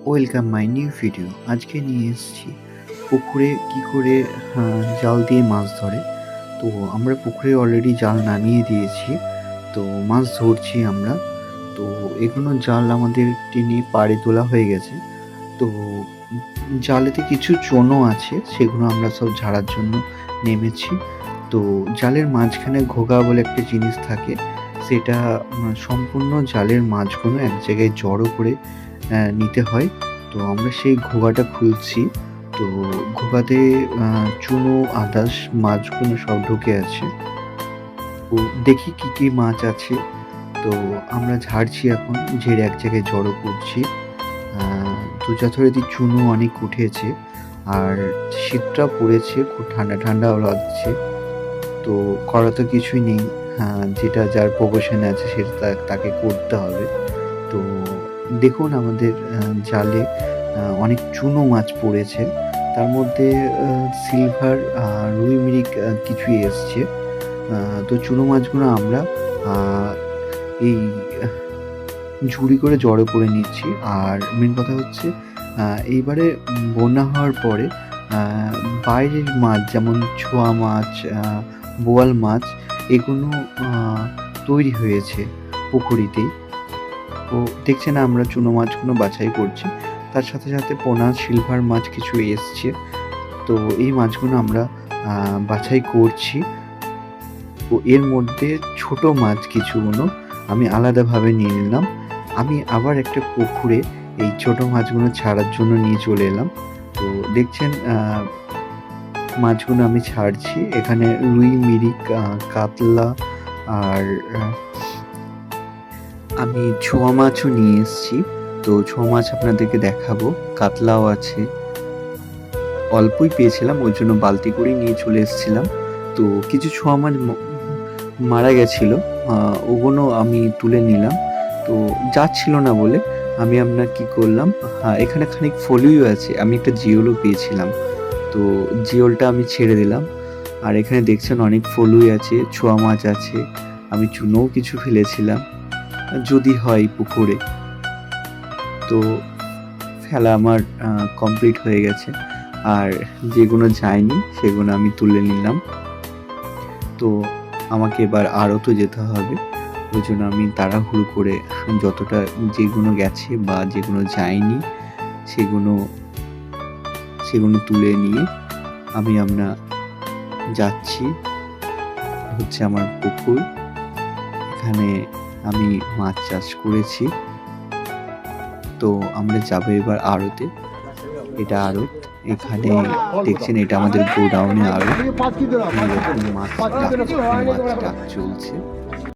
Welcome my new video. আজকে নিয়ে এসেছি পুকুরে কি করে জাল দিয়ে মাছ ধরে। তো আমরা পুকুরে অলরেডি জাল নামিয়ে দিয়েছি, তো মাছ ধরছি আমরা। তো এগুলো জাল আমাদের টেনে পাড়ে তোলা হয়ে গেছে। তো জালেতে কিছু চোনও আছে, সেগুলো আমরা সব ঝাড়ার জন্য নেমেছি। তো জালের মাঝখানে ঘোগা বলে একটা জিনিস থাকে, সেটা সম্পূর্ণ জালের মাছগুলো এক জায়গায় জড়ো করে নিতে হয়। তো আমরা সেই ঘোগাটা খুলছি। তো ঘোগাতে চুনো আদার্স মাছগুলো সব ঢুকে আছে। তো দেখি কি কি মাছ আছে। তো আমরা ঝাড়ছি, এখন ঝেড়ে এক জায়গায় জড়ো করছি। তো যথারীতি চুনো অনেক উঠেছে, আর শীতটা পড়েছে, খুব ঠান্ডা ঠান্ডাও লাগছে। তো করা তো কিছুই নেই, যেটা যার প্রফেশনে আছে সেটা তাকে করতে হবে। তো দেখুন আমাদের জালে অনেক চুনো মাছ পড়েছে, তার মধ্যে সিলভার রুই মৃগ কিছুই এসছে। তো চুনো মাছগুলো আমরা এই ঝুড়ি করে জড়ো করে নিচ্ছি। আর মেন কথা হচ্ছে এইবারে বন্যা হওয়ার পরে বাইরের মাছ যেমন ছোয়া মাছ, বোয়াল মাছ, এগুলো তৈরি হয়েছে পুকুরিতেই। তো দেখছেন আমরা চুনো মাছগুলো বাছাই করছি, তার সাথে সাথে পোনা সিলভার মাছ কিছু এসছে। তো এই মাছগুলো আমরা বাছাই করছি। তো এর মধ্যে ছোট মাছ কিছুগুলো আমি আলাদাভাবে নিয়ে নিলাম। আমি আবার একটা পুকুরে এই ছোট মাছগুলো ছাড়ার জন্য নিয়ে চলে এলাম। তো দেখছেন মাছগুলো আমি ছাড়ছি। এখানে রুই, মৃগ, কাতলা, আর আমি ছোয়া মাছও নিয়ে এসেছি। তো ছোয়া মাছ আপনাদেরকে দেখাবো। কাতলাও আছে, অল্পই পেয়েছিলাম, ওই জন্য বালতি করেই নিয়ে চলে এসেছিলাম। তো কিছু ছোয়া মাছ মারা গেছিলো, ওগুলো আমি তুলে নিলাম। তো যাচ্ছিল না বলে আমি আপনার কি করলাম, এখানে খানিক ফলিও আছে, আমি একটা জিওলও পেয়েছিলাম, তো জিওলটা আমি ছেড়ে দিলাম। আর এখানে দেখছেন অনেক ফলুই আছে, ছোয়া মাছ আছে, আমি চুনোও কিছু ফেলেছিলাম যদি হয় পুকুরে। তো ফেলা আমার কমপ্লিট হয়ে গেছে, আর যেগুলো যায়নি সেগুলো আমি তুলে নিলাম। তো আমাকে এবার আড়তও যেতে হবে, ওই জন্য আমি তাড়াহুড়ো করে যতটা যেগুলো গেছে বা যেগুলো যায়নি সেগুলো তুলে নিয়ে আমরা যাচ্ছি। হচ্ছে আমার পুকুর, এখানে আমি মাছ চাষ করেছি। তো আমরা যাবো এবার আড়তে। এটা আড়ত, এখানে দেখছেন এটা আমাদের গোডাউনে আড়ত। মাছ ডাক চলছে।